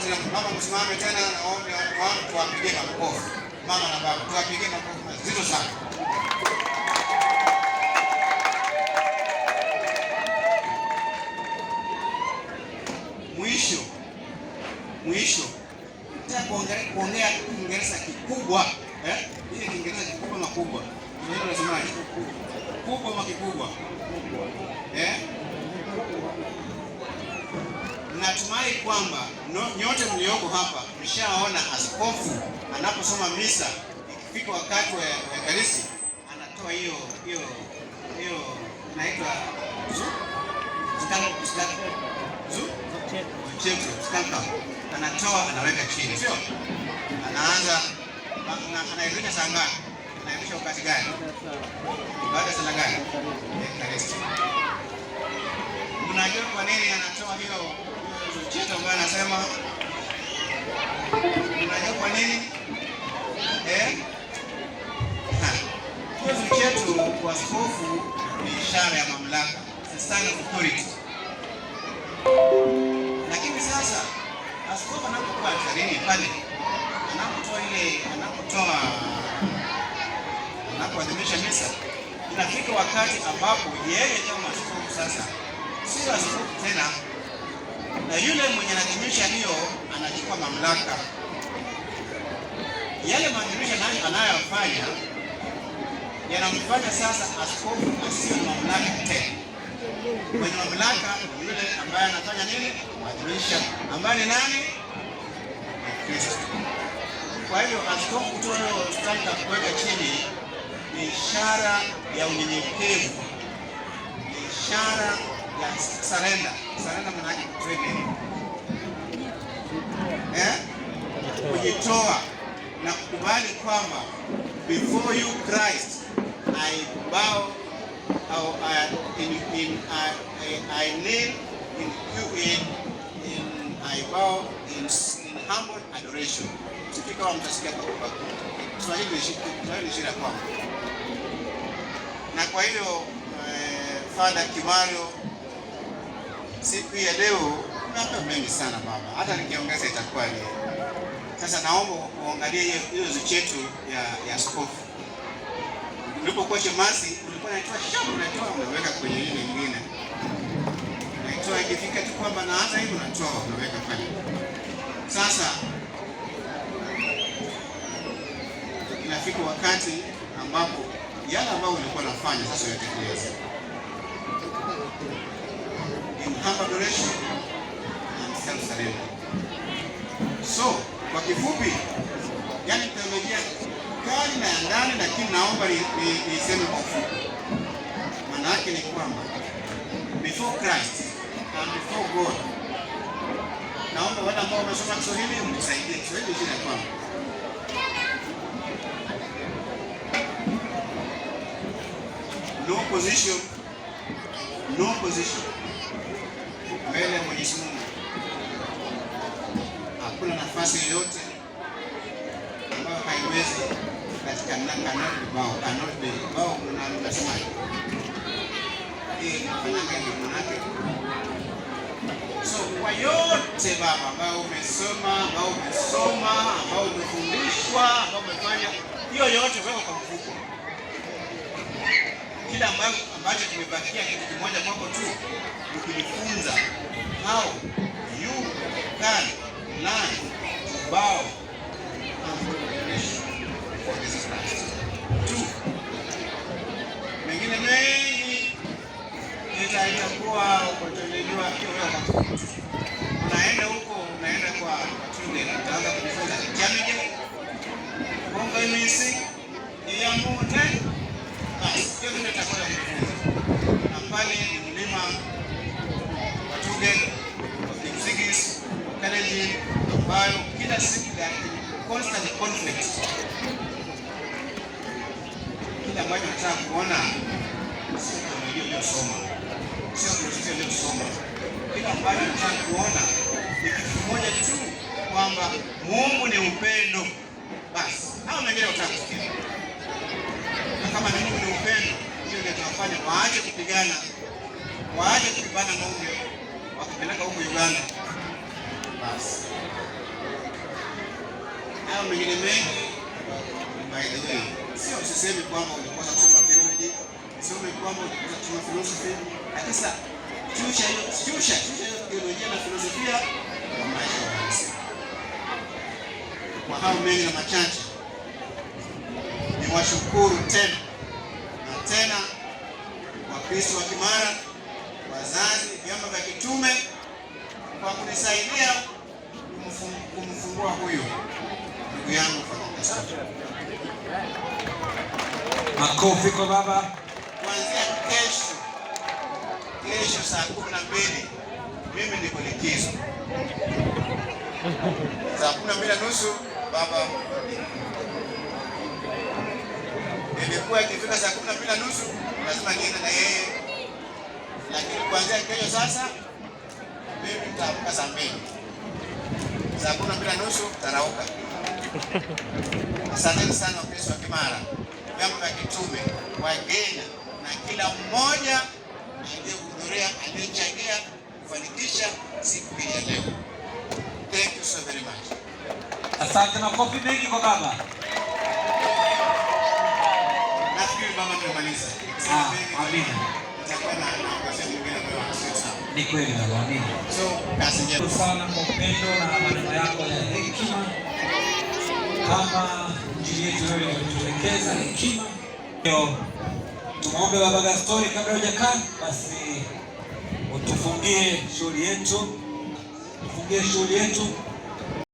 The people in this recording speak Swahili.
tena, mama msimame tena, naomba watu tuwapigie makofi. Mama na baba tuwapigie makofi mazito sana. Mwisho nataka kuongea Kiingereza kikubwa, ile Kiingereza kikubwa na kubwa. Ndio unasemaje? Kubwa ama kikubwa? Natumai kwamba nyote mlioko hapa mshaona askofu anaposoma misa, ikifika wakati wa Ekaristi anatoa hiyo inaitwa anatoa anaweka chini, sio? Anaanza anairudisha saa ngapi? Anairudisha wakati gani? Baada ya sala gani? Ekaristi. Unajua kwa nini anatoa hiyo cheto ambayo anasema? Unajua kwa nini? Hiyo cheto kwa askofu ni ishara ya mamlaka, sign of authority. Lakini sasa askofu anapokuwa altarini pale, anapoadhimisha misa, inafika wakati ambapo yeye kama askofu sasa sio askofu tena, na yule mwenye anaadhimisha hiyo anachukua mamlaka. Yale maadhimisho anayofanya yanamfanya sasa askofu asiyo na mamlaka tena. Mwenye mamlaka yule ambaye anafanya nini? Maadhimisho, ambaye ni nani? Kristo. Kwa hiyo askofu tutaka kuweka chini ni ishara ya unyenyekevu, ni ishara ya surrender. Surrender maana yake kujitoa na kukubali kwamba before you Christ I bow I bow in humble adoration. Sikika wa mtasikia kwa Kiswahili shida kwa. Na kwa hiyo Father Kimario, siku ya leo kuna mengi sana baba. Hata nikiongeza itakuwa ni. Sasa naomba uangalie hiyo zichetu ya askofu. Ulipokuwa shemasi ulikuwa unaweka kwenye ile nyingine. Naitoa ikifika tu kwamba naanza hivi unatoa unaweka pale. Sasa inafika wakati ambapo yale ambayo ulikuwa unafanya sasa uyatekeleze. In humble adoration and self-surrender. So, kwa kifupi, yani teolojia kali na ya ndani, lakini naomba niseme kwa ufupi. Maana yake ni kwamba before Christ and before God, naomba wale ambao wamesoma Kiswahili mnisaidie. Kiswahili shida kwamba no position mbele ya Mwenyezi Mungu. Hakuna nafasi yoyote ambayo haiwezi katika cannot be bao unasema nafanya gani manake. So kwa yote baba ambao umesoma, ambao umefundishwa, ambao umefanya hiyo yote weka kwa mfuko. Kila ambacho kimebakia kitu kimoja kwako tu, ukijifunza how you can learn to bow for Jesus Christ. Mengine mengi itakuwa kutolewa hiyo wewe. Unaenda huko, unaenda kwa wachungaji, utaanza kujifunza jamii Mungu imisi ya mote. Hiyo ndio itakuwa kujifunza. Na pale ni mlima wachungaji Msigis Kalenjin, ambayo kila siku ya constant conflict. Kila mmoja anataka kuona sio iliyosoma, sio Kristo iliyosoma. Kila mmoja anataka kuona ni kitu kimoja tu, kwamba Mungu ni upendo. Basi hao wengine watakusikia. Na kama Mungu ni upendo, hiyo ndio tunafanya waache kupigana, waache kupigana ng'ombe wakipeleka huko Uganda. basi. Hayo mengine mengi, by the way, sio usisemi kwamba ulikosa kusoma biology, sio kwamba ulikosa kusoma philosophy, lakini sasa chusha biolojia na filosofia kwa maisha ya halisi. Kwa hao mengi na machache, niwashukuru tena na tena Wakristo wa Kimara, wazazi, vyama vya kitume kwa kunisaidia kumfungua huyu ndugu yangu Father. Makofi kwa baba. Kuanzia kesho saa 12 mimi niko likizo. Saa 12:30 baba ilikuwa ikifika saa 12:30 lazima niende na yeye, lakini kuanzia kesho sasa mimi nitaamka saa 2. Saa 12:30 tarauka. Asanteni sana Wakristo wa Kimara, vyama vya kitume, wageni na kila mmoja aliyehudhuria, aliyechangia kufanikisha siku hii ya leo. Thank you so very much. Asante, makofi mengi kwa baba. Nafikiri baba tumemaliza. Amina. Nitakuwa na nafasi nyingine kwa sasa. Ni kweli baba, amina. So, basi njema sana kwa upendo na maneno yako ya hekima. Kama injili yetu leo inatuelekeza hekima. Leo tumuombe baba Gaston kabla hujakaa, basi utufungie shughuli yetu. Tufungie shughuli yetu.